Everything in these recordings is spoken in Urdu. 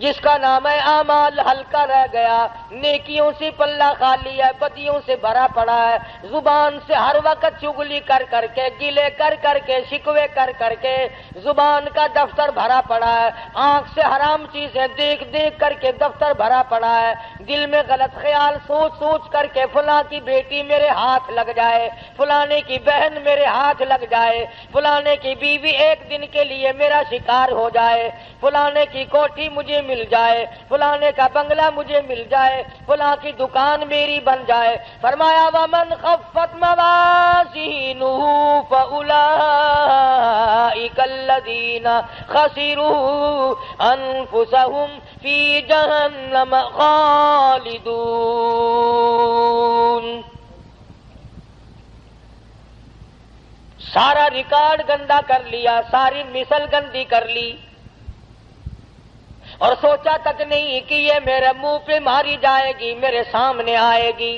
جس کا نام ہے اعمال ہلکا رہ گیا، نیکیوں سے پلہ خالی ہے، بدیوں سے بھرا پڑا ہے، زبان سے ہر وقت چغلی کر کر کے، گلے کر کر کے، شکوے کر کر کے زبان کا دفتر بھرا پڑا ہے، آنکھ سے حرام چیزیں دیکھ دیکھ کر کے دفتر بھرا پڑا ہے، دل میں غلط خیال سوچ سوچ کر کے فلاں کی بیٹی میرے ہاتھ لگ جائے، فلانے کی بہن میرے ہاتھ لگ جائے، فلانے کی بیوی ایک دن کے لیے میرا شکار ہو جائے، فلانے کی کوٹھی مجھے مل جائے، فلانے کا بنگلہ مجھے مل جائے، فلاں کی دکان میری بن جائے۔ فرمایا وَمَنْ خَفَّتْ مَوَازِينُهُ فَأُولَئِكَ الَّذِينَ خَسِرُوا أَنفُسَهُمْ فِي جَهَنَّمَ خَالِدُونَ۔ سارا ریکارڈ گندا کر لیا، ساری مثل گندی کر لی، اور سوچا تک نہیں کہ یہ میرے منہ پہ ماری جائے گی، میرے سامنے آئے گی،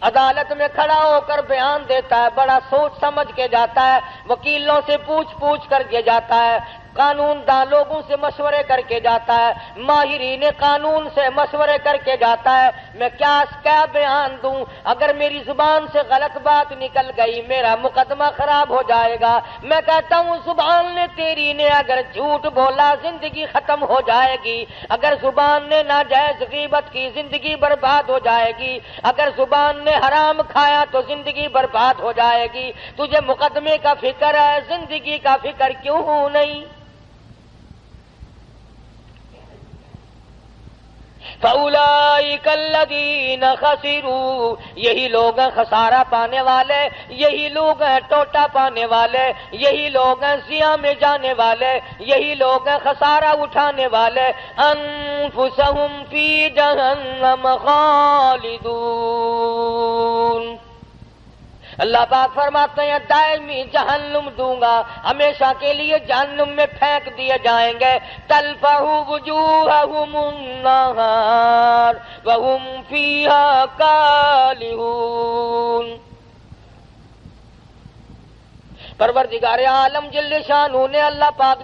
عدالت میں کھڑا ہو کر بیان دیتا ہے، بڑا سوچ سمجھ کے جاتا ہے، وکیلوں سے پوچھ پوچھ کر کے جاتا ہے، قانون داں لوگوں سے مشورے کر کے جاتا ہے، ماہرین قانون سے مشورے کر کے جاتا ہے، میں کیا بیان دوں، اگر میری زبان سے غلط بات نکل گئی میرا مقدمہ خراب ہو جائے گا۔ میں کہتا ہوں زبان نے تیری نے اگر جھوٹ بولا زندگی ختم ہو جائے گی، اگر زبان نے ناجائز غیبت کی زندگی برباد ہو جائے گی، اگر زبان نے حرام کھایا تو زندگی برباد ہو جائے گی، تجھے مقدمے کا فکر ہے، زندگی کا فکر کیوں نہیں؟ فَأُولَئِكَ الَّذِينَ خَسِرُوا، یہی لوگ ہیں خسارہ پانے والے، یہی لوگ ہیں ٹوٹا پانے والے، یہی لوگ ہیں زیاں میں جانے والے، یہی لوگ ہیں خسارہ اٹھانے والے، أَنفُسَهُمْ فِي جَهَنَّمَ خَالِدُونَ۔ اللہ پاک فرماتے ہیں دائمی جہنم دوں گا، ہمیشہ کے لیے جہنم میں پھینک دیے جائیں گے، تلفح وجوہہم النار وہم فیہا کالہون۔ پروردگار عالم جل شانہ نے اللہ پاک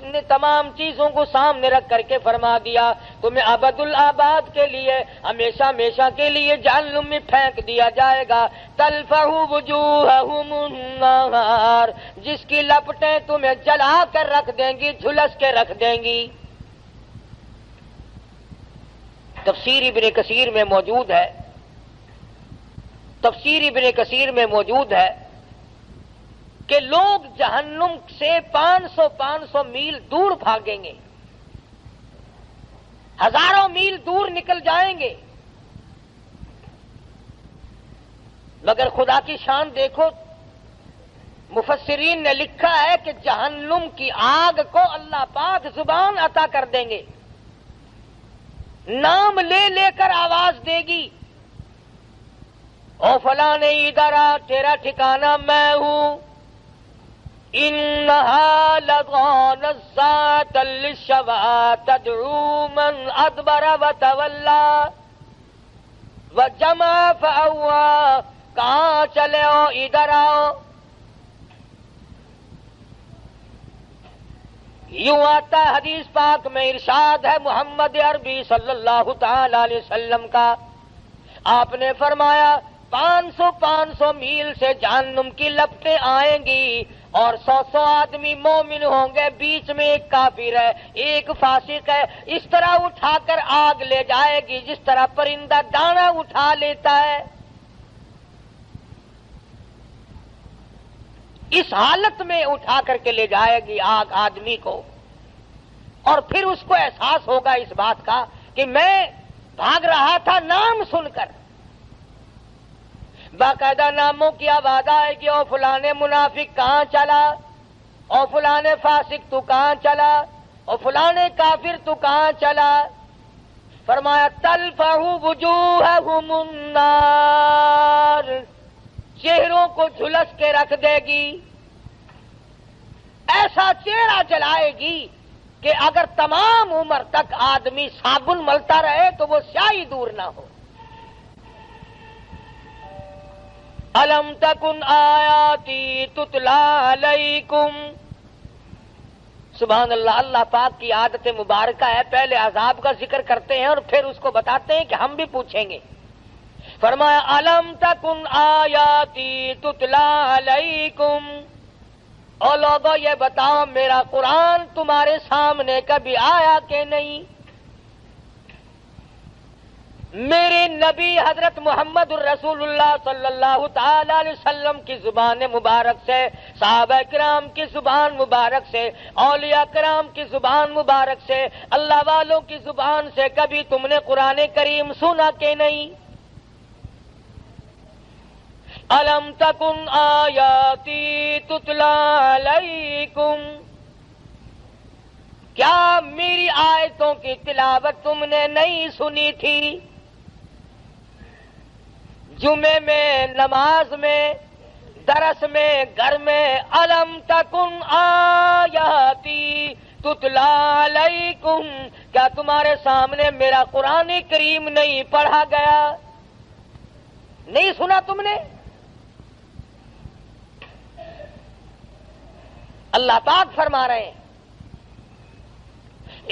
نے تمام چیزوں کو سامنے رکھ کر کے فرما دیا تمہیں ابد الآباد کے لیے ہمیشہ ہمیشہ کے لیے جہنم میں پھینک دیا جائے گا، تلفح وجوہہم النار، جس کی لپٹیں تمہیں جلا کر رکھ دیں گی، جھلس کے رکھ دیں گی۔ تفسیر ابن کثیر میں موجود ہے، تفسیر ابن کثیر میں موجود ہے کہ لوگ جہنم سے 500 میل دور بھاگیں گے، ہزاروں میل دور نکل جائیں گے، مگر خدا کی شان دیکھو، مفسرین نے لکھا ہے کہ جہنم کی آگ کو اللہ پاک زبان عطا کر دیں گے، نام لے لے کر آواز دے گی، او فلاں ادھر آ، تیرا ٹھکانہ میں ہوں، انہا لظی نزاعۃ للشویٰ تدعو من ادبر وتولی وجمع فاوعی، کہاں چلے ہو، ادھر آؤ۔ یوں آتا ہے حدیث پاک میں، ارشاد ہے محمد عربی صلی اللہ تعالی علیہ وسلم کا، آپ نے فرمایا 500 میل سے جہنم کی لپٹیں آئیں گی اور 100 آدمی مومن ہوں گے، بیچ میں ایک کافر ہے، ایک فاسق ہے، اس طرح اٹھا کر آگ لے جائے گی جس طرح پرندہ دانا اٹھا لیتا ہے۔ اس حالت میں اٹھا کر کے لے جائے گی آگ آدمی کو، اور پھر اس کو احساس ہوگا اس بات کا کہ میں بھاگ رہا تھا نام سن کر، باقاعدہ ناموں کی آواز آئے گی، او فلانے منافق کہاں چلا، او فلانے فاسق تو کہاں چلا، او فلانے کافر تو کہاں چلا۔ فرمایا تلفح وجوہہم النار، چہروں کو جھلس کے رکھ دے گی، ایسا چہرہ جلائے گی کہ اگر تمام عمر تک آدمی صابن ملتا رہے تو وہ سیاہی دور نہ ہو۔ الم تکن آیاتی تتلی علیکم، سبحان اللہ. اللہ پاک کی عادت مبارکہ ہے، پہلے عذاب کا ذکر کرتے ہیں اور پھر اس کو بتاتے ہیں کہ ہم بھی پوچھیں گے. فرمایا الم تکن آیاتی تتلا علیکم، اور لوگوں یہ بتاؤ میرا قرآن تمہارے سامنے کبھی آیا کہ نہیں؟ میرے نبی حضرت محمد الرسول اللہ صلی اللہ تعالی علیہ وسلم کی زبان مبارک سے، صحابہ کرام کی زبان مبارک سے، اولیاء کرام کی زبان مبارک سے، اللہ والوں کی زبان سے کبھی تم نے قرآن کریم سنا کہ نہیں؟ الم تکن آیاتی تتلا علیکم، کیا میری آیتوں کی تلاوت تم نے نہیں سنی تھی؟ جمعے میں، نماز میں، درس میں، گھر میں. الم تکن آیاتی تتلا علیکم، کیا تمہارے سامنے میرا قرآن کریم نہیں پڑھا گیا؟ نہیں سنا تم نے؟ اللہ پاک فرما رہے ہیں.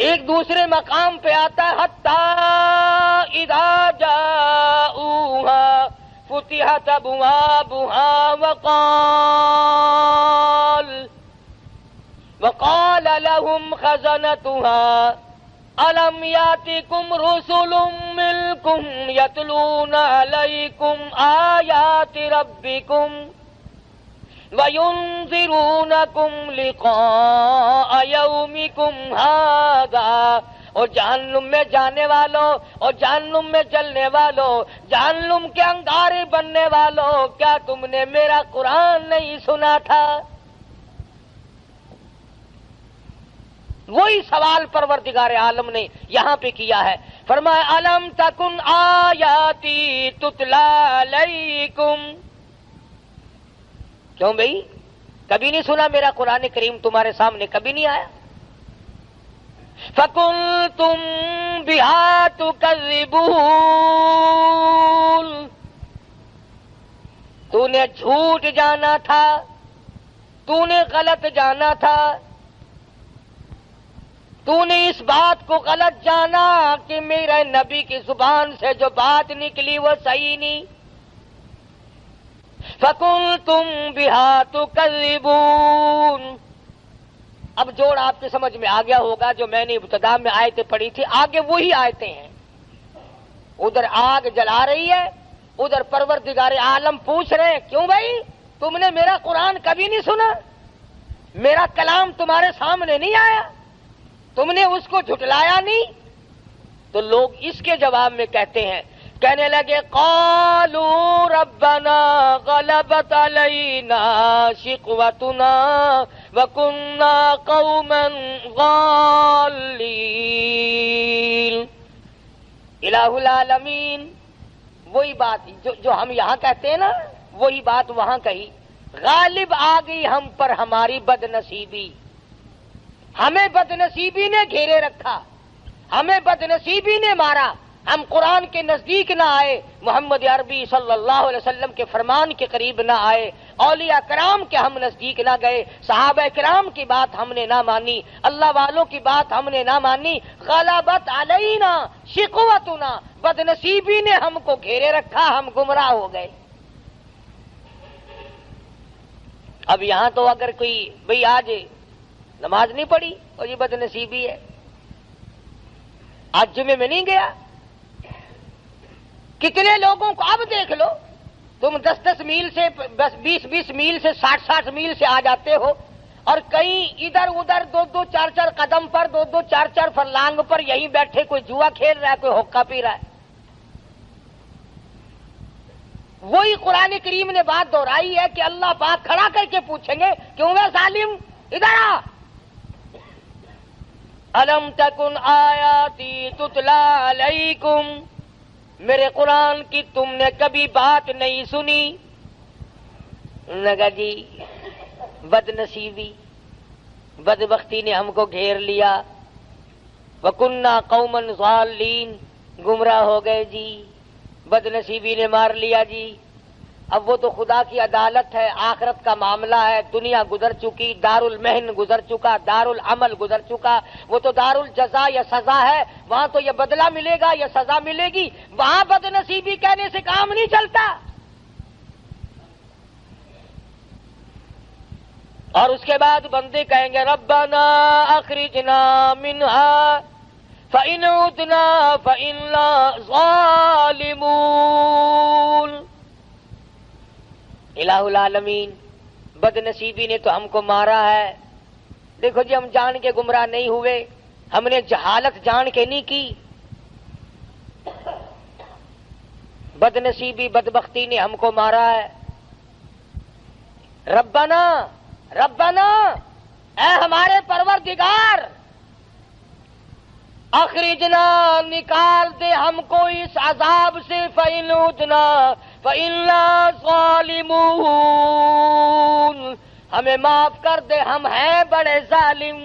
ایک دوسرے مقام پہ آتا ہے حتی اذا جاؤوها فتحت ابوابها وقال لهم خزنتها الم یاتکم رسل منکم یتلون علیکم آیات ربکم وَيُنذِرُونَكُمْ لِقَاءَ يَوْمِكُمْ هَذَا. اور جہنم میں جانے والوں اور جہنم میں جلنے والوں، جہنم کے انگارے بننے والوں، کیا تم نے میرا قرآن نہیں سنا تھا؟ وہی سوال پروردگار عالم نے یہاں پہ کیا ہے. فرمایا الم تکن آیاتی تتلا علیکم، کیوں بھئی کبھی نہیں سنا میرا قرآن کریم تمہارے سامنے کبھی نہیں آیا؟ فَكُنْتُمْ بِهَا تُكَذِّبُونَ، تو نے جھوٹ جانا تھا، تو نے غلط جانا تھا، تو نے اس بات کو غلط جانا کہ میرے نبی کی زبان سے جو بات نکلی وہ صحیح نہیں. فَكُنْتُمْ بِهَا تُكَذِّبُونَ. اب جوڑ آپ کے سمجھ میں آ گیا ہوگا جو میں نے ابتدا میں آیتیں پڑھی تھی، آگے وہی آیتیں ہیں. ادھر آگ جلا رہی ہے، ادھر پروردگار عالم پوچھ رہے ہیں کیوں بھائی تم نے میرا قرآن کبھی نہیں سنا؟ میرا کلام تمہارے سامنے نہیں آیا؟ تم نے اس کو جھٹلایا نہیں؟ تو لوگ اس کے جواب میں کہتے ہیں، کہنے لگے قالوا ربنا غلبت علینا شقوتنا وکنا قوما غالین. الہ العالمین، وہی بات جو ہم یہاں کہتے ہیں نا، وہی بات وہاں کہی. غالب آ گئی ہم پر ہماری بد نصیبی، ہمیں بد نصیبی نے گھیرے رکھا، ہمیں بد نصیبی نے مارا، ہم قرآن کے نزدیک نہ آئے، محمد عربی صلی اللہ علیہ وسلم کے فرمان کے قریب نہ آئے، اولیاء کرام کے ہم نزدیک نہ گئے، صحابہ کرام کی بات ہم نے نہ مانی، اللہ والوں کی بات ہم نے نہ مانی. غلبت علینا شقوتنا، بد نصیبی نے ہم کو گھیرے رکھا، ہم گمراہ ہو گئے. اب یہاں تو اگر کوئی بھئی آج نماز نہیں پڑھی اور یہ بد نصیبی ہے، آج جمعے میں نہیں گیا، کتنے لوگوں کو اب دیکھ لو، تم 10-10 میل سے 20-20 میل سے 60-60 میل سے آ جاتے ہو، اور کہیں ادھر ادھر 2-2 4-4 قدم پر 2-2 4-4 فرلانگ پر یہیں بیٹھے کوئی جوا کھیل رہا ہے، کوئی حقہ پی رہا ہے. وہی قرآن کریم نے بات دہرائی ہے کہ اللہ پاک کھڑا کر کے پوچھیں گے کیوں ہے ظالم، ادھر آ. الم تکن آیاتی تتلا علیکم، میرے قرآن کی تم نے کبھی بات نہیں سنی؟ لگا جی بد نصیبی، بدبختی نے ہم کو گھیر لیا. وَكُنَّا قَوْمًا ضَالِّينَ، گمراہ ہو گئے جی، بد نصیبی نے مار لیا جی. اب وہ تو خدا کی عدالت ہے، آخرت کا معاملہ ہے، دنیا گزر چکی، دار المحن گزر چکا، دار العمل گزر چکا، وہ تو دار الجزا یا سزا ہے، وہاں تو یہ بدلہ ملے گا یا سزا ملے گی، وہاں بد نصیبی کہنے سے کام نہیں چلتا۔ اور اس کے بعد بندے کہیں گے ربنا اخرجنا منہا فإن عدنا فإنا ظالمون۔ الہ العالمین، بد نصیبی نے تو ہم کو مارا ہے، دیکھو جی ہم جان کے گمراہ نہیں ہوئے، ہم نے جہالت جان کے نہیں کی، بد نصیبی بدبختی نے ہم کو مارا ہے۔ ربنا ربنا، اے ہمارے پروردگار، اخرجنا، نکال دے ہم کو اس عذاب سے، فإن عدنا فإنا ظالمون، ہمیں معاف کر دے، ہم ہیں بڑے ظالم،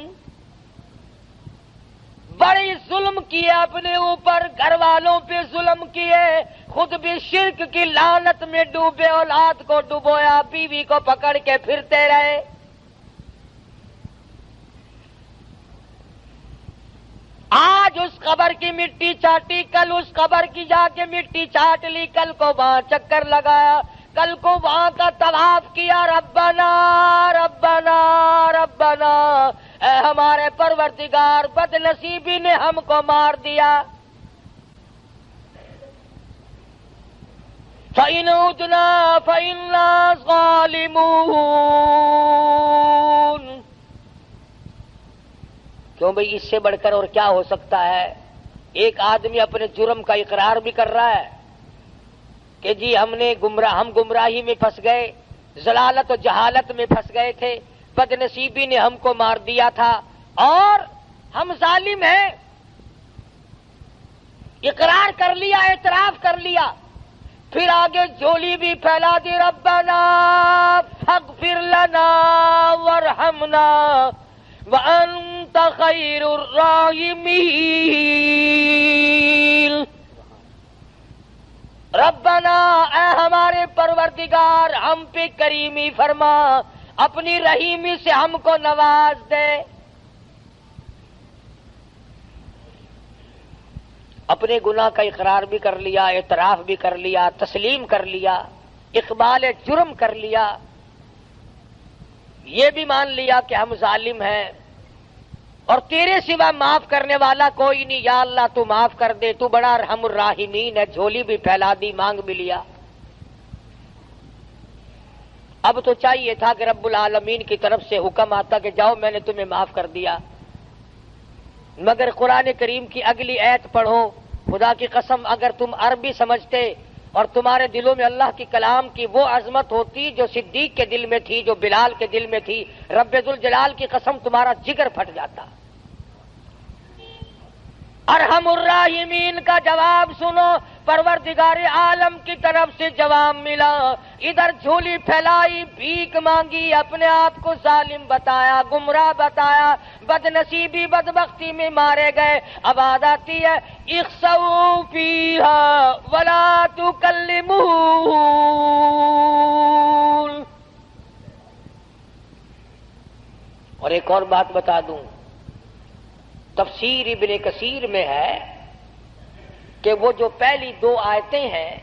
بڑی ظلم کیے اپنے اوپر، گھر والوں پہ ظلم کیے، خود بھی شرک کی لعنت میں ڈوبے، اولاد کو ڈبویا، بیوی کو پکڑ کے پھرتے رہے۔ آج اس قبر کی مٹی چاٹی، کل اس قبر کی جا کے مٹی چاٹ لی، کل کو وہاں چکر لگایا، کل کو وہاں کا طواف کیا، ربنا ربنا ربنا، اے ہمارے پروردگار، بد نصیبی نے ہم کو مار دیا۔ فَإِنْ عُدْنَا فَإِنَّا ظَالِمُونَ۔ کیوں بھئی، اس سے بڑھ کر اور کیا ہو سکتا ہے؟ ایک آدمی اپنے جرم کا اقرار بھی کر رہا ہے کہ جی ہم گمراہی میں پھنس گئے، ضلالت و جہالت میں پھنس گئے تھے، بد نصیبی نے ہم کو مار دیا تھا اور ہم ظالم ہیں، اقرار کر لیا، اعتراف کر لیا، پھر آگے جھولی بھی پھیلا دی، ربنا فاغفر لنا وارحمنا وانت خیر الراحمین۔ ربنا، اے ہمارے پروردگار، ہم پہ کریمی فرما، اپنی رحیمی سے ہم کو نواز دے۔ اپنے گناہ کا اقرار بھی کر لیا، اعتراف بھی کر لیا، تسلیم کر لیا، اقبال جرم کر لیا، یہ بھی مان لیا کہ ہم ظالم ہیں اور تیرے سوا معاف کرنے والا کوئی نہیں، یا اللہ تو معاف کر دے، تو بڑا ارحم الراحمین ہے، جھولی بھی پھیلا دی، مانگ بھی لیا۔ اب تو چاہیے تھا کہ رب العالمین کی طرف سے حکم آتا کہ جاؤ میں نے تمہیں معاف کر دیا، مگر قرآن کریم کی اگلی آیت پڑھو، خدا کی قسم اگر تم عربی سمجھتے اور تمہارے دلوں میں اللہ کی کلام کی وہ عظمت ہوتی جو صدیق کے دل میں تھی، جو بلال کے دل میں تھی، رب ذوالجلال کی قسم تمہارا جگر پھٹ جاتا۔ ارحم الراحمین کا جواب سنو، پروردگار عالم کی طرف سے جواب ملا، ادھر جھولی پھیلائی، بھیک مانگی، اپنے آپ کو ظالم بتایا، گمراہ بتایا، بد نصیبی بدبختی میں مارے گئے۔ اب آیت آتی ہے اخسؤوا فیہا ولا تکلمون۔ اور ایک اور بات بتا دوں، تفسیر ابن کثیر میں ہے کہ وہ جو پہلی دو آیتیں ہیں،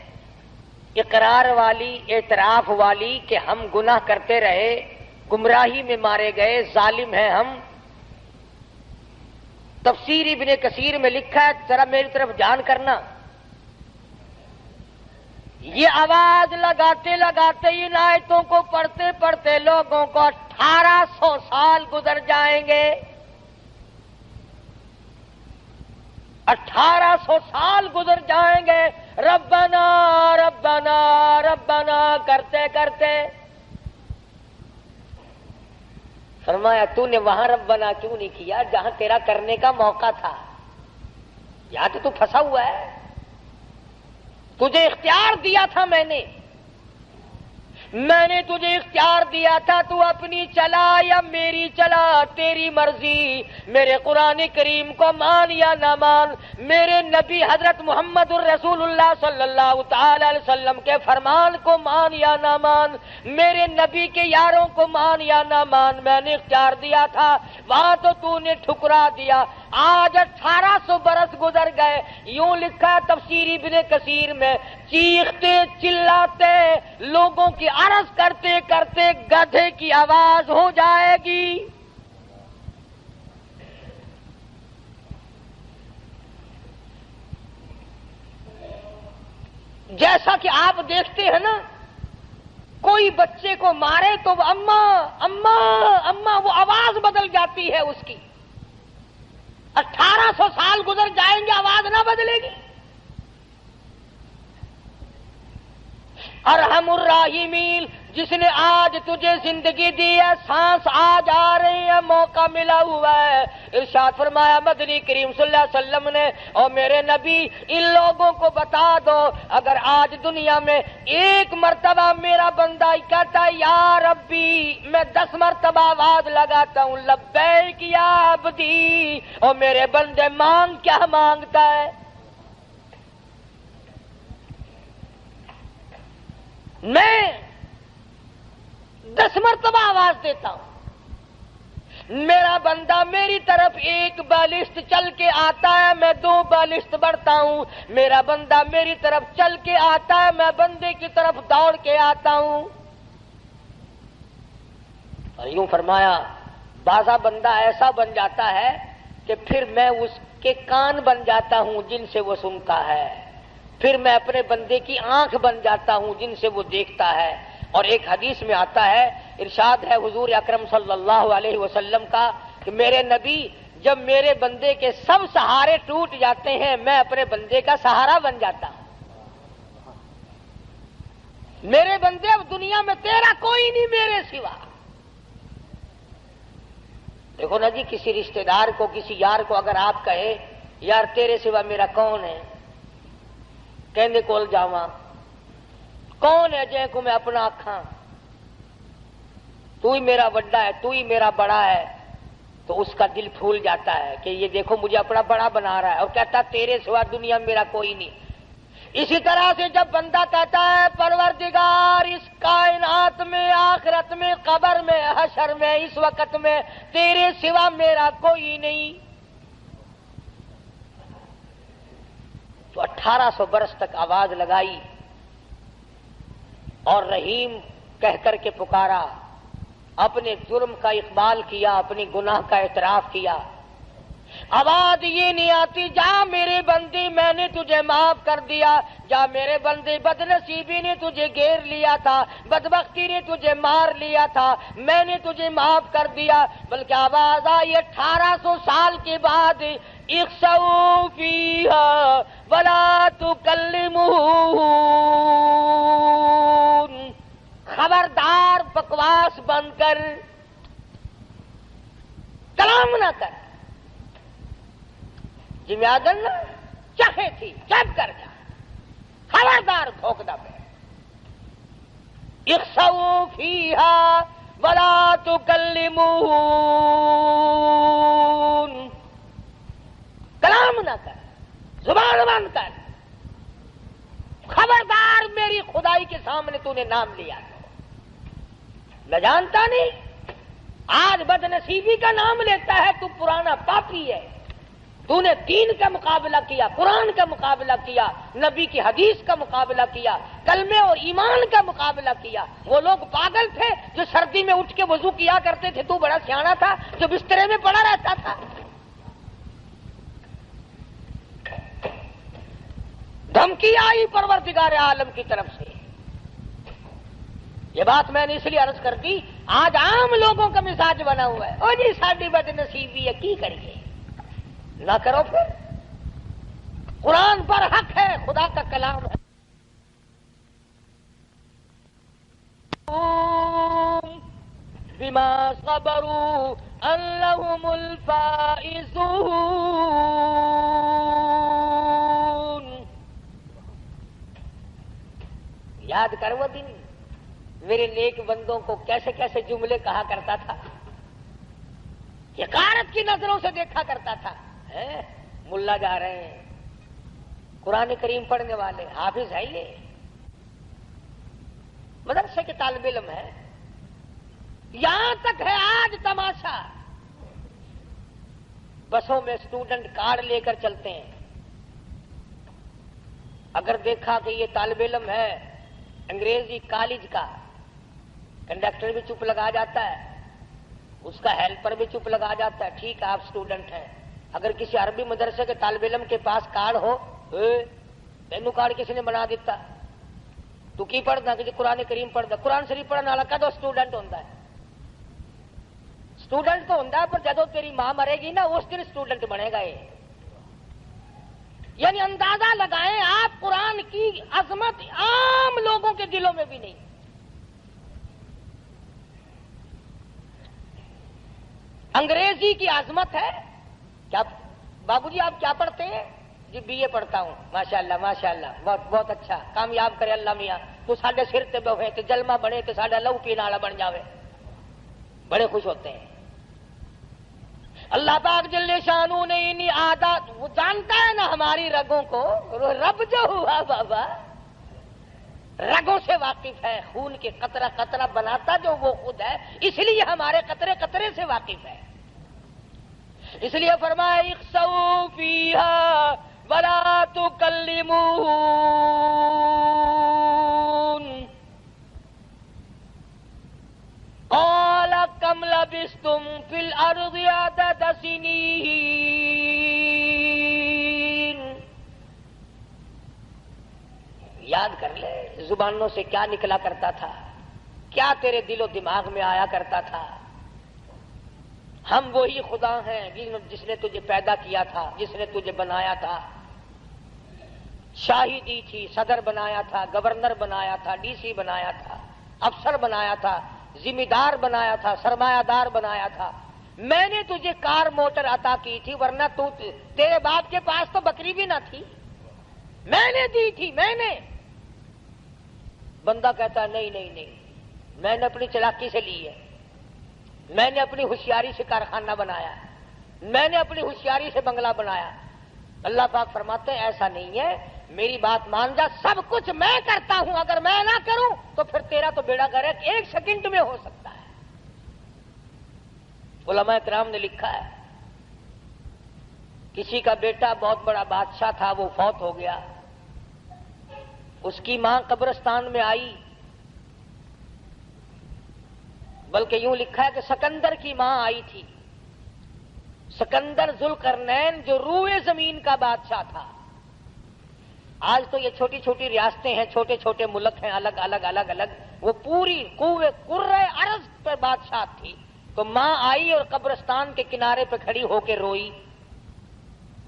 اقرار والی، اعتراف والی کہ ہم گناہ کرتے رہے، گمراہی میں مارے گئے، ظالم ہیں ہم، تفسیر ابن کثیر میں لکھا ہے، ذرا میری طرف جان کرنا، یہ آواز لگاتے لگاتے ان آیتوں کو پڑھتے پڑھتے لوگوں کو 1800 سال گزر جائیں گے، 1800 سال گزر جائیں گے، ربنا ربنا ربنا کرتے کرتے۔ فرمایا تو نے وہاں ربنا کیوں نہیں کیا جہاں تیرا کرنے کا موقع تھا؟ یہاں تو پھنسا ہوا ہے، تجھے اختیار دیا تھا میں نے، میں نے تجھے اختیار دیا تھا، تو اپنی چلا یا میری چلا، تیری مرضی۔ میرے قرآن کریم کو مان یا نہ مان، میرے نبی حضرت محمد الرسول اللہ صلی اللہ تعالی علیہ وسلم کے فرمان کو مان یا نہ مان، میرے نبی کے یاروں کو مان یا نہ مان، میں نے اختیار دیا تھا، وہاں تو نے ٹھکرا دیا۔ آج 1800 برس گزر گئے، یوں لکھا ہے تفسیر ابن کثیر میں، چیختے چلاتے لوگوں کی عرض کرتے کرتے گدھے کی آواز ہو جائے گی۔ جیسا کہ آپ دیکھتے ہیں نا، کوئی بچے کو مارے تو وہ اماں اماں اماں، وہ آواز بدل جاتی ہے اس کی۔ 1800 سال گزر جائیں گے، آواز نہ بدلے گی۔ ارحم الراحمین، جس نے آج تجھے زندگی دی ہے، سانس آج آ رہی ہے، موقع ملا ہوا ہے، ارشاد فرمایا مدنی کریم صلی اللہ علیہ وسلم نے، اور میرے نبی ان لوگوں کو بتا دو، اگر آج دنیا میں ایک مرتبہ میرا بندہ کہتا ہے یا ربی، میں 10 مرتبہ آواز لگاتا ہوں لبیک یا عبدی، اور میرے بندے مانگ کیا مانگتا ہے؟ میں 10 مرتبہ آواز دیتا ہوں، میرا بندہ میری طرف 1 بالشت چل کے آتا ہے، میں 2 بالشت بڑھتا ہوں، میرا بندہ میری طرف چل کے آتا ہے، میں بندے کی طرف دوڑ کے آتا ہوں۔ اور یوں فرمایا بازا بندہ ایسا بن جاتا ہے کہ پھر میں اس کے کان بن جاتا ہوں جن سے وہ سنتا ہے، پھر میں اپنے بندے کی آنکھ بن جاتا ہوں جن سے وہ دیکھتا ہے۔ اور ایک حدیث میں آتا ہے، ارشاد ہے حضور اکرم صلی اللہ علیہ وسلم کا کہ میرے نبی جب میرے بندے کے سب سہارے ٹوٹ جاتے ہیں، میں اپنے بندے کا سہارا بن جاتا ہوں۔ میرے بندے اب دنیا میں تیرا کوئی نہیں میرے سوا۔ دیکھو نا جی، کسی رشتہ دار کو، کسی یار کو اگر آپ کہے یار تیرے سوا میرا کون ہے، کہندے کول جاواں، کون ہے جے کو میں اپنا آکھاں، تو ہی میرا بڑا ہے، تو ہی میرا بڑا ہے، تو اس کا دل پھول جاتا ہے کہ یہ دیکھو مجھے اپنا بڑا بنا رہا ہے، اور کہتا تیرے سوا دنیا میں میرا کوئی نہیں۔ اسی طرح سے جب بندہ کہتا ہے پروردگار اس کائنات میں، آخرت میں، قبر میں، حشر میں، اس وقت میں تیرے سوا میرا کوئی نہیں، تو 1800 برس تک آواز لگائی اور رحیم کہہ کر کے پکارا، اپنے جرم کا اقبال کیا، اپنے گناہ کا اعتراف کیا۔ آواز یہ نہیں آتی جا میرے بندے میں نے تجھے معاف کر دیا، جا میرے بندے بد نصیبی نے تجھے گھیر لیا تھا، بدبختی نے تجھے مار لیا تھا، میں نے تجھے معاف کر دیا، بلکہ آواز آئی 1800 سال کے بعد، اخسؤوا فیہا ولا تکلمون، خبردار بکواس بند کر، کلام نہ کر، جی آگن نا چاہے تھی جب کر جا، خبردار بھوکدا پہ، اخسؤوا فیہا ولا تکلمون، کلام نہ کر، زبان بند کر، خبردار میری خدائی کے سامنے تو نے نام لیا تو نہ جانتا نہیں، آج بد نصیبی کا نام لیتا ہے، تو پرانا پاپی ہے، تو نے دین کا مقابلہ کیا، قرآن کا مقابلہ کیا، نبی کی حدیث کا مقابلہ کیا، کلمے اور ایمان کا مقابلہ کیا۔ وہ لوگ پاگل تھے جو سردی میں اٹھ کے وضو کیا کرتے تھے، تو بڑا سیاںا تھا جو بسترے میں پڑا رہتا تھا۔ دھمکی آئی پروردگار عالم کی طرف سے۔ یہ بات میں نے اس لیے عرض کر دی، آج عام لوگوں کا مزاج بنا ہوا ہے، او جی ساڈی بد نصیبی ہے کی کریے، نہ کرو پھر، قرآن پر حق ہے، خدا کا کلام ہے۔ بما صبروا انہم الفائزون، یاد کر وہ دن میرے نیک بندوں کو کیسے کیسے جملے کہا کرتا تھا، حقارت کی نظروں سے دیکھا کرتا تھا. ملا جا رہے ہیں، قرآن کریم پڑھنے والے، حافظ ہے یہ، مدرسے کے طالب علم ہے. یہاں تک ہے آج تماشا، بسوں میں اسٹوڈنٹ کارڈ لے کر چلتے ہیں. اگر دیکھا کہ یہ طالب علم ہے انگریزی کالج کا، کنڈکٹر بھی چپ لگا جاتا ہے، اس کا ہیلپر بھی چپ لگا جاتا ہے، ٹھیک ہے آپ اسٹوڈنٹ ہیں. اگر کسی عربی مدرسے کے طالب علم کے پاس کارڈ ہو، تینوں کارڈ کسی نے بنا دیتا، تو کی پڑھنا کہ قرآن کریم پڑھتا، قرآن شریف پڑھنے والا کا تو اسٹوڈنٹ ہوتا ہے. اسٹوڈنٹ تو ہوتا ہے، پر جدو تیری ماں مرے گی نا اس دن اسٹوڈنٹ بنے گا یہ. یعنی اندازہ لگائیں آپ، قرآن کی عظمت عام لوگوں کے دلوں میں بھی نہیں. انگریزی کی عظمت ہے. کیا بابو جی آپ کیا پڑھتے ہیں؟ جی بی اے پڑھتا ہوں. ماشاءاللہ ماشاءاللہ، بہت بہت اچھا، کامیاب کرے اللہ میاں. تو ساڈے سر تے بہے تے جلمہ بنے تے ساڈا لہو پینے والا بن جاوے، بڑے خوش ہوتے ہیں. اللہ پاک جل شانہ نے انہی عادات، وہ جانتا ہے نا ہماری رگوں کو. رب جو ہوا بابا رگوں سے واقف ہے، خون کے قطرہ قطرہ بناتا جو وہ خود ہے، اس لیے ہمارے قطرے قطرے سے واقف ہے. اس لیے فرمایا اخسؤوا فیہا ولا تکلمون. قال کم لبثتم فی الارض عدد سنین. یاد کر لے زبانوں سے کیا نکلا کرتا تھا، کیا تیرے دل و دماغ میں آیا کرتا تھا. ہم وہی خدا ہیں جس نے تجھے پیدا کیا تھا، جس نے تجھے بنایا تھا، شاہی دی تھی، صدر بنایا تھا، گورنر بنایا تھا، ڈی سی بنایا تھا، افسر بنایا تھا، ذمہ دار بنایا تھا، سرمایہ دار بنایا تھا. میں نے تجھے کار موٹر عطا کی تھی، ورنہ تیرے باپ کے پاس تو بکری بھی نہ تھی، میں نے دی تھی. میں نے. بندہ کہتا ہے نہیں نہیں نہیں، میں نے اپنی چلاکی سے لی ہے، میں نے اپنی ہوشیاری سے کارخانہ بنایا، میں نے اپنی ہوشیاری سے بنگلہ بنایا. اللہ پاک فرماتے ہیں ایسا نہیں ہے، میری بات مان جا، سب کچھ میں کرتا ہوں، اگر میں نہ کروں تو پھر تیرا تو بیڑا غرق ایک سیکنڈ میں ہو سکتا ہے. علماء کرام نے لکھا ہے کسی کا بیٹا بہت بڑا بادشاہ تھا، وہ فوت ہو گیا. اس کی ماں قبرستان میں آئی، بلکہ یوں لکھا ہے کہ سکندر کی ماں آئی تھی. سکندر ذوالقرنین جو روئے زمین کا بادشاہ تھا. آج تو یہ چھوٹی چھوٹی ریاستیں ہیں، چھوٹے چھوٹے ملک ہیں، الگ الگ الگ الگ. وہ پوری کرۂ ارض پہ بادشاہ تھی. تو ماں آئی اور قبرستان کے کنارے پہ کھڑی ہو کے روئی.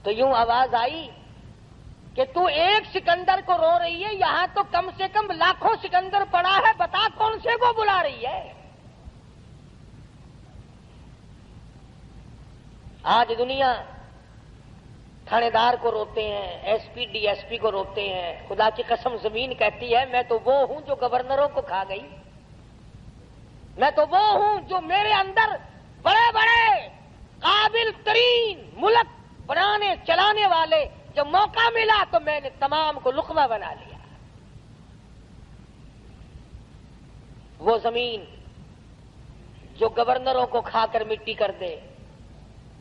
تو یوں آواز آئی کہ تو ایک سکندر کو رو رہی ہے، یہاں تو کم سے کم لاکھوں سکندر پڑا ہے، بتا کون سے کو بلا رہی ہے. آج دنیا تھانے دار کو روتے ہیں، S P D S P کو روتے ہیں. خدا کی قسم زمین کہتی ہے میں تو وہ ہوں جو گورنروں کو کھا گئی، میں تو وہ ہوں جو میرے اندر بڑے بڑے قابل ترین ملک بنانے چلانے والے، جب موقع ملا تو میں نے تمام کو لقمہ بنا لیا. وہ زمین جو گورنروں کو کھا کر مٹی کر دے،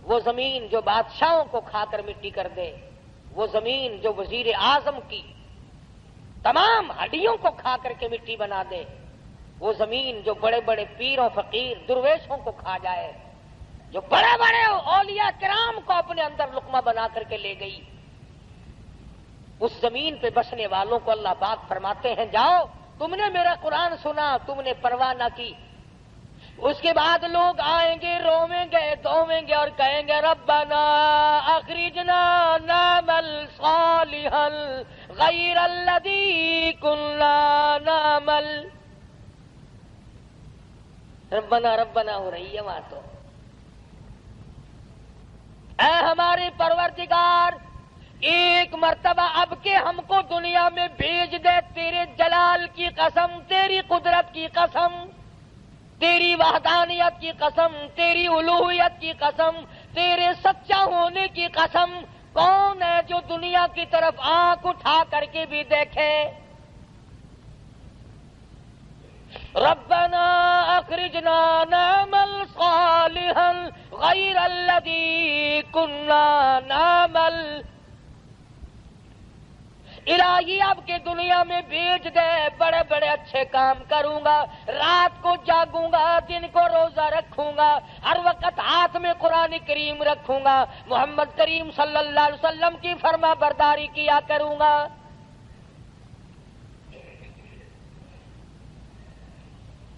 وہ زمین جو بادشاہوں کو کھا کر مٹی کر دے، وہ زمین جو وزیر اعظم کی تمام ہڈیوں کو کھا کر کے مٹی بنا دے، وہ زمین جو بڑے بڑے پیروں فقیر درویشوں کو کھا جائے، جو بڑے بڑے اولیاء کرام کو اپنے اندر لقمہ بنا کر کے لے گئی، اس زمین پہ بسنے والوں کو اللہ پاک فرماتے ہیں جاؤ، تم نے میرا قرآن سنا، تم نے پرواہ نہ کی. اس کے بعد لوگ آئیں گے، رویں گے، دھویں گے اور کہیں گے ربنا اخرجنا نعمل صالحا غیر الذی کنا نعمل. ربنا ربنا ہو رہی ہے وہاں تو. اے ہمارے پروردگار، ایک مرتبہ اب کے ہم کو دنیا میں بھیج دے، تیرے جلال کی قسم، تیری قدرت کی قسم، تیری وحدانیت کی قسم، تیری الوہیت کی قسم، تیرے سچا ہونے کی قسم، کون ہے جو دنیا کی طرف آنکھ اٹھا کر کے بھی دیکھے؟ ربنا اخرجنا نعمل صالحا غیر الذی کنا نعمل، الہی اب کے دنیا میں بھیج دے، بڑے بڑے اچھے کام کروں گا، رات کو جاگوں گا، دن کو روزہ رکھوں گا، ہر وقت ہاتھ میں قرآن کریم رکھوں گا، محمد کریم صلی اللہ علیہ وسلم کی فرما برداری کیا کروں گا۔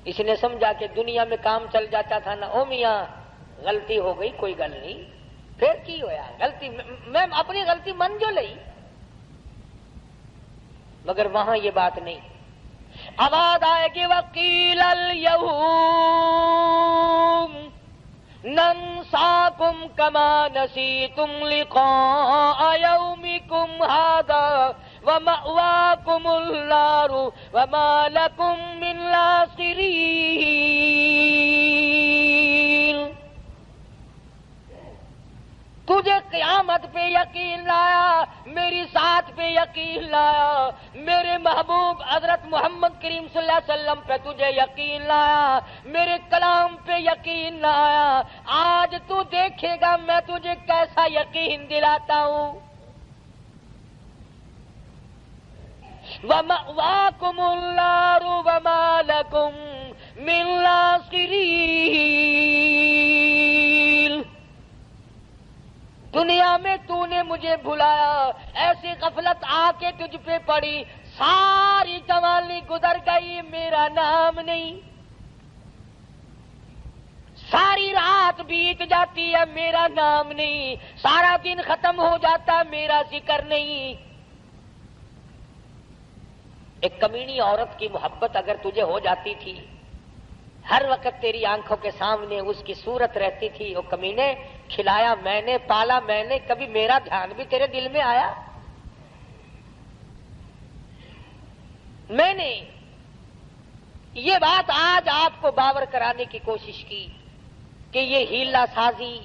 اس نے سمجھا کہ دنیا میں کام چل جاتا تھا نا، او میاں غلطی ہو گئی، کوئی گل نہیں، پھر کی ہویا، غلطی میں اپنی غلطی من جو لئی، مگر وہاں یہ بات نہیں۔ آواز آئے گی وقیل الیوم ننساکم کما نسیتم لقاء یومکم ھذا ومأواکم النار وما لکم من ناصرین۔ تجھے قیامت پہ یقین لایا، میری ذات پہ یقین لایا، میرے محبوب حضرت محمد کریم صلی اللہ علیہ وسلم پہ تجھے یقین لایا، میرے کلام پہ یقین لایا، آج تو دیکھے گا میں تجھے کیسا یقین دلاتا ہوں۔ وَمَأْوَاكُمُ النَّارُ وَمَا لَكُم مِّن ناصرین۔ دنیا میں تو نے مجھے بھلایا، ایسی غفلت آ کے تجھ پہ پڑی، ساری جوانی گزر گئی، میرا نام نہیں، ساری رات بیت جاتی ہے، میرا نام نہیں، سارا دن ختم ہو جاتا، میرا ذکر نہیں۔ ایک کمینی عورت کی محبت اگر تجھے ہو جاتی تھی، ہر وقت تیری آنکھوں کے سامنے اس کی صورت رہتی تھی، وہ کمینے کھلایا میں نے، پالا میں نے، کبھی میرا دھیان بھی تیرے دل میں آیا؟ میں نے یہ بات آج آپ کو باور کرانے کی کوشش کی کہ یہ ہیلا سازی،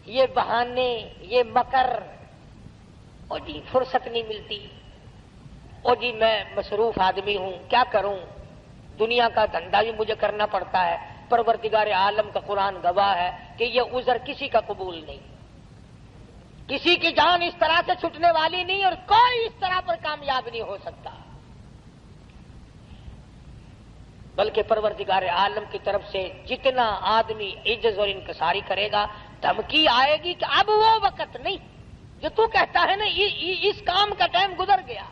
یہ بہانے، یہ مکر، او جی فرصت نہیں ملتی، او جی میں مصروف آدمی ہوں، کیا کروں، دنیا کا دھندا بھی مجھے کرنا پڑتا ہے، پروردگار عالم کا قرآن گواہ ہے کہ یہ عذر کسی کا قبول نہیں، کسی کی جان اس طرح سے چھٹنے والی نہیں، اور کوئی اس طرح پر کامیاب نہیں ہو سکتا، بلکہ پروردگار عالم کی طرف سے جتنا آدمی عجز اور انکساری کرے گا، دھمکی آئے گی کہ اب وہ وقت نہیں جو تو کہتا ہے نا اس کام کا ٹائم گزر گیا۔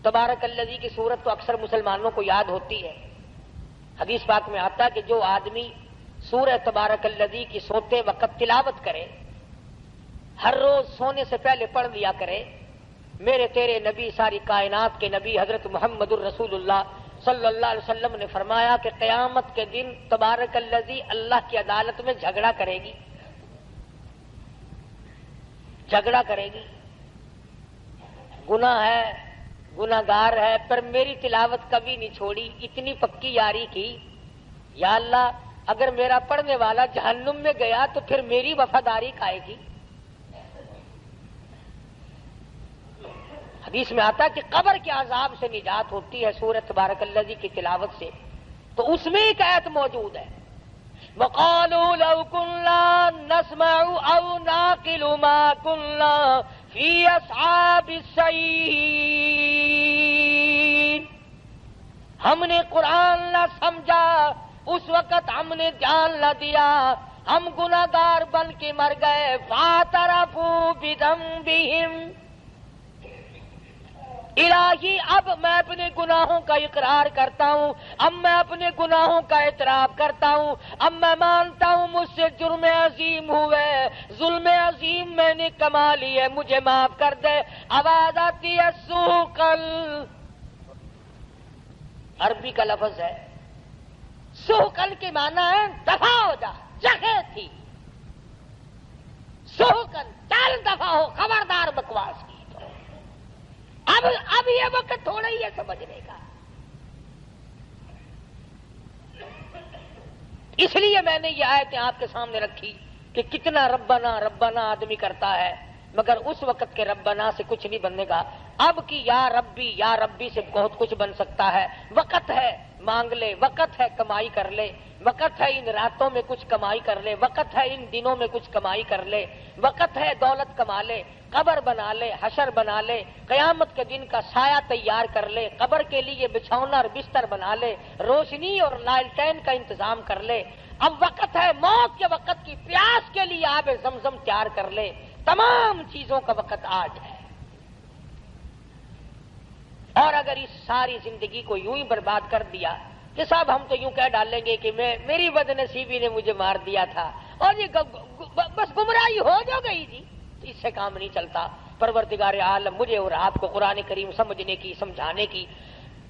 تبارک الذی کی صورت تو اکثر مسلمانوں کو یاد ہوتی ہے، حدیث پاک میں آتا ہے کہ جو آدمی سورہ تبارک الذی کی سوتے وقت تلاوت کرے، ہر روز سونے سے پہلے پڑھ لیا کرے، میرے تیرے نبی، ساری کائنات کے نبی حضرت محمد الرسول اللہ صلی اللہ علیہ وسلم نے فرمایا کہ قیامت کے دن تبارک الذی اللہ کی عدالت میں جھگڑا کرے گی، جھگڑا کرے گی، گناہ ہے، گناہگار ہے، پر میری تلاوت کبھی نہیں چھوڑی، اتنی پکی یاری کی، یا اللہ اگر میرا پڑھنے والا جہنم میں گیا تو پھر میری وفاداری کھائے گی۔ حدیث میں آتا ہے کہ قبر کے عذاب سے نجات ہوتی ہے سورۃ تبارک الذی کی تلاوت سے، تو اس میں ایک آیت موجود ہے، وَقَالُوا لَوْ كُنَّا نَسْمَعُ أَوْ نَعْقِلُ مَا كُنَّا فِي أَصْحَابِ السَّعِيرِ۔ ہم نے قرآن نہ سمجھا، اس وقت ہم نے دھیان نہ دیا، ہم گناہگار بن کے مر گئے، فَاعْتَرَفُوا بِذَنبِهِمْ۔ الہی اب میں اپنے گناہوں کا اقرار کرتا ہوں، اب میں اپنے گناہوں کا اعتراف کرتا ہوں، اب میں مانتا ہوں مجھ سے جرم عظیم ہوئے، ظلم عظیم میں نے کما لی ہے، مجھے معاف کر دے۔ آواز آتی ہے سوقل، عربی کا لفظ ہے، سوقل کے معنی ہے دفع ہو جا، جگہ تھی، سوکن چال دفعہ ہو، خبردار بکواس کی تو اب یہ وقت تھوڑا ہی ہے سمجھنے کا. اس لیے میں نے یہ آیتیں آپ کے سامنے رکھی کہ کتنا ربنا ربنا آدمی کرتا ہے، مگر اس وقت کے ربنا سے کچھ نہیں بننے گا. اب کی یا ربی سے بہت کچھ بن سکتا ہے. وقت ہے مانگ لے، وقت ہے کمائی کر لے، وقت ہے ان راتوں میں کچھ کمائی کر لے، وقت ہے ان دنوں میں کچھ کمائی کر لے، وقت ہے دولت کما لے، قبر بنا لے، حشر بنا لے، قیامت کے دن کا سایہ تیار کر لے، قبر کے لیے بچھونا اور بستر بنا لے، روشنی اور لالٹین کا انتظام کر لے. اب وقت ہے موت کے وقت کی پیاس کے لیے آب زمزم تیار کر لے. تمام چیزوں کا وقت آج ہے. اور اگر اس ساری زندگی کو یوں ہی برباد کر دیا کہ صاحب ہم تو یوں کہہ ڈالیں گے کہ میری بد نصیبی نے مجھے مار دیا تھا اور یہ بس گمراہی ہو جو گئی جی، تو اس سے کام نہیں چلتا. پروردگار عالم مجھے اور آپ کو قرآن کریم سمجھنے کی، سمجھانے کی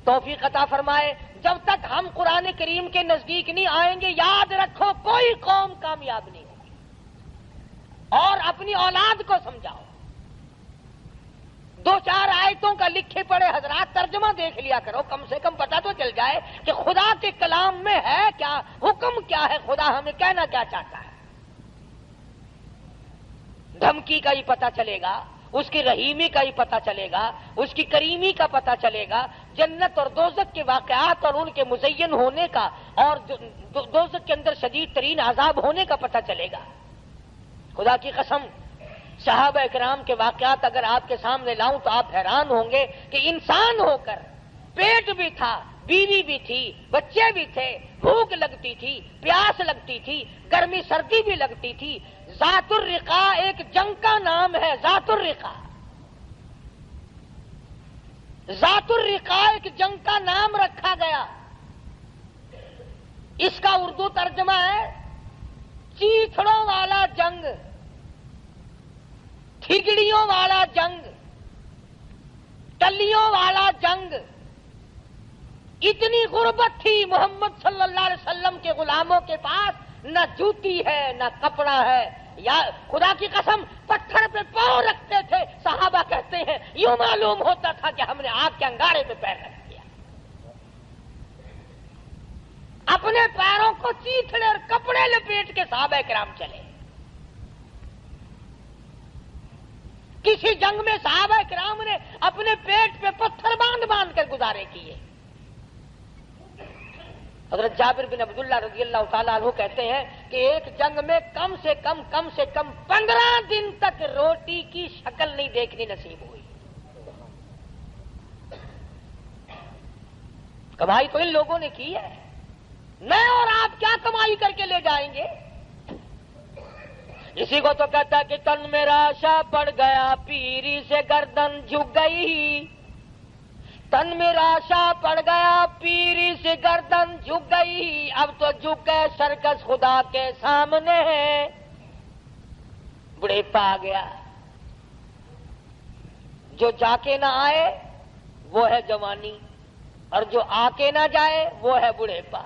توفیق عطا فرمائے. جب تک ہم قرآن کریم کے نزدیک نہیں آئیں گے، یاد رکھو کوئی قوم کامیاب نہیں ہوگی. اور اپنی اولاد کو سمجھاؤ. 2-4 آیتوں کا لکھے پڑے حضرات ترجمہ دیکھ لیا کرو، کم سے کم پتہ تو چل جائے کہ خدا کے کلام میں ہے کیا، حکم کیا ہے، خدا ہمیں کہنا کیا چاہتا ہے. دھمکی کا ہی پتہ چلے گا، اس کی رحیمی کا ہی پتہ چلے گا، اس کی کریمی کا پتہ چلے گا، جنت اور دوزخ کے واقعات اور ان کے مزین ہونے کا اور دوزخ کے اندر شدید ترین عذاب ہونے کا پتہ چلے گا. خدا کی قسم صحابہ کرام کے واقعات اگر آپ کے سامنے لاؤں تو آپ حیران ہوں گے کہ انسان ہو کر پیٹ بھی تھا، بیوی بھی تھی، بچے بھی تھے، بھوک لگتی تھی، پیاس لگتی تھی، گرمی سردی بھی لگتی تھی. ذات الرقا ایک جنگ کا نام ہے. ذات الرقا، ذات الرقا ایک جنگ کا نام رکھا گیا. اس کا اردو ترجمہ ہے چیتڑوں والا جنگ، ٹھگڑیوں والا جنگ، ٹلیوں والا جنگ. اتنی غربت تھی محمد صلی اللہ علیہ وسلم کے غلاموں کے پاس، نہ جوتی ہے نہ کپڑا ہے. یا خدا کی قسم پتھر پہ پاؤں رکھتے تھے. صحابہ کہتے ہیں یوں معلوم ہوتا تھا کہ ہم نے آگ کے انگارے پہ پیر رکھ دیا. اپنے پیروں کو چیتڑے اور کپڑے لپیٹ کے صحابہ کرام چلے. کسی جنگ میں صحابہ کرام نے اپنے پیٹ پہ پتھر باندھ باندھ کر گزارے کیے. حضرت جابر بن عبداللہ رضی اللہ تعالیٰ عنہ کہتے ہیں کہ ایک جنگ میں کم سے کم 15 دن تک روٹی کی شکل نہیں دیکھنی نصیب ہوئی. کمائی تو ان لوگوں نے کی ہے، میں اور آپ کیا کمائی کر کے لے جائیں گے؟ اسی کو تو کہتا ہے کہ تن میرا شا پڑ گیا، پیری سے گردن جھک گئی. تن میرا شا پڑ گیا، پیری سے گردن جھک گئی. اب تو جھک گئے سرکس خدا کے سامنے ہے. بڑھیپا آ گیا. جو جا کے نہ آئے وہ ہے جوانی، اور جو آ کے نہ جائے وہ ہے بڑھیپا.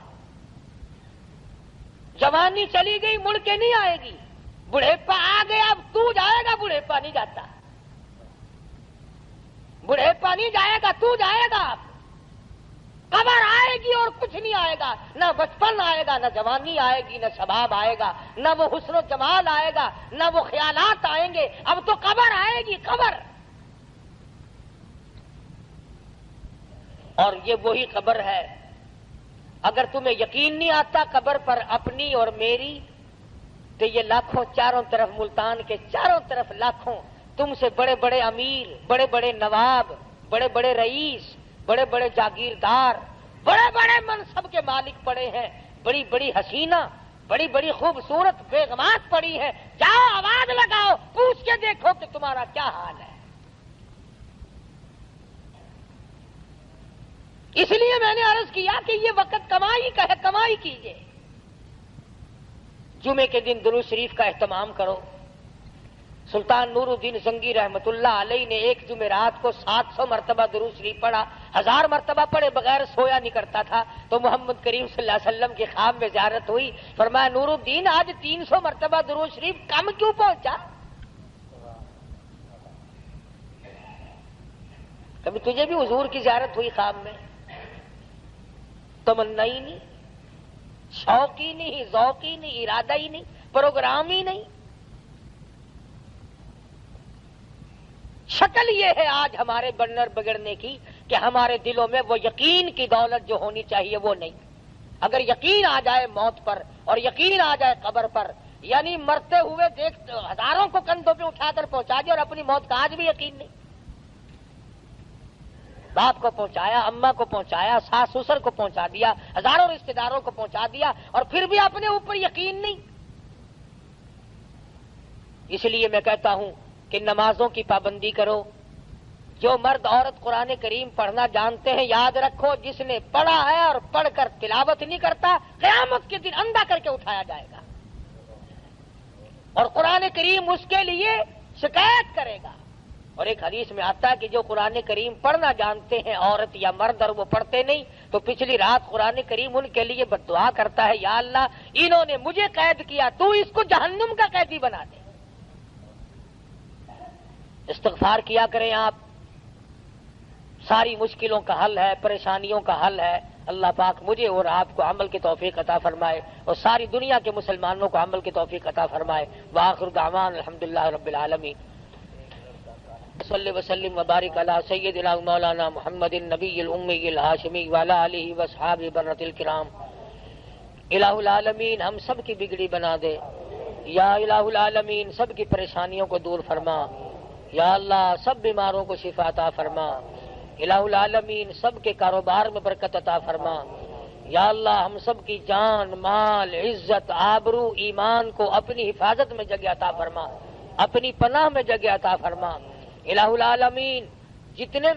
جوانی چلی گئی، مڑ کے نہیں آئے گی. بڑھیپا آ گیا، اب تو جائے گا، بڑھیپا نہیں جاتا. بڑھیپا نہیں جائے گا، تو جائے گا. قبر آئے گی اور کچھ نہیں آئے گا. نہ بچپن آئے گا، نہ جوانی آئے گی، نہ شباب آئے گا، نہ وہ حسن و جمال آئے گا، نہ وہ خیالات آئیں گے. اب تو قبر آئے گی، قبر. اور یہ وہی قبر ہے. اگر تمہیں یقین نہیں آتا قبر پر اپنی اور میری، تو یہ لاکھوں چاروں طرف ملتان کے چاروں طرف لاکھوں تم سے بڑے بڑے امیر، بڑے بڑے نواب، بڑے بڑے رئیس، بڑے بڑے جاگیردار، بڑے بڑے منصب کے مالک پڑے ہیں. بڑی بڑی حسینہ، بڑی بڑی خوبصورت بیگمات پڑی ہیں. جاؤ آواز لگاؤ، پوچھ کے دیکھو کہ تمہارا کیا حال ہے. اس لیے میں نے عرض کیا کہ یہ وقت کمائی کا ہے، کمائی کیجیے. جمعے کے دن درود شریف کا اہتمام کرو. سلطان نور الدین زنگی رحمت اللہ علیہ نے ایک جمعرات کو 700 مرتبہ درود شریف پڑھا. 1000 مرتبہ پڑھے بغیر سویا نہیں کرتا تھا. تو محمد کریم صلی اللہ علیہ وسلم کی خواب میں زیارت ہوئی. فرمایا نور الدین آج 300 مرتبہ درود شریف کم کیوں پہنچا؟ کبھی تجھے بھی حضور کی زیارت ہوئی خواب میں؟ تمنا ہی نہیں، شوق ہی نہیں، ذوق ہی نہیں، ارادہ ہی نہیں، پروگرام ہی نہیں۔ شکل یہ ہے آج ہمارے بننے بگڑنے کی کہ ہمارے دلوں میں وہ یقین کی دولت جو ہونی چاہیے وہ نہیں۔ اگر یقین آ جائے موت پر اور یقین آ جائے قبر پر، یعنی مرتے ہوئے دیکھ ہزاروں کو کندھوں پہ اٹھا کر پہنچا دیا اور اپنی موت کا آج بھی یقین نہیں۔ باپ کو پہنچایا، اماں کو پہنچایا، ساس سسر کو پہنچا دیا، ہزاروں رشتہ داروں کو پہنچا دیا اور پھر بھی اپنے اوپر یقین نہیں۔ اس لیے میں کہتا ہوں کہ نمازوں کی پابندی کرو۔ جو مرد عورت قرآن کریم پڑھنا جانتے ہیں، یاد رکھو جس نے پڑھا ہے اور پڑھ کر تلاوت نہیں کرتا، قیامت کے دن اندھا کر کے اٹھایا جائے گا اور قرآن کریم اس کے لیے شکایت کرے گا۔ اور ایک حدیث میں آتا ہے کہ جو قرآن کریم پڑھنا جانتے ہیں عورت یا مرد اور وہ پڑھتے نہیں، تو پچھلی رات قرآن کریم ان کے لیے بد دعا کرتا ہے، یا اللہ انہوں نے مجھے قید کیا، تو اس کو جہنم کا قیدی بنا دے۔ استغفار کیا کریں آپ، ساری مشکلوں کا حل ہے، پریشانیوں کا حل ہے۔ اللہ پاک مجھے اور آپ کو عمل کی توفیق عطا فرمائے اور ساری دنیا کے مسلمانوں کو عمل کی توفیق عطا فرمائے۔ وآخر دعوان الحمدللہ رب العالمین۔ صلی وسلم وبارک علی سیدنا مولانا محمد النبی الامی الہاشمی وعلی آلہ واصحابہ برۃ الکرام۔ الہ العالمین ہم سب کی بگڑی بنا دے، یا الہ العالمین سب کی پریشانیوں کو دور فرما، یا اللہ سب بیماروں کو شفا عطا فرما، الہ العالمین سب کے کاروبار میں برکت عطا فرما، یا اللہ ہم سب کی جان، مال، عزت، آبرو، ایمان کو اپنی حفاظت میں جگہ عطا فرما، اپنی پناہ میں جگہ عطا فرما۔ الہ العالمین جتنے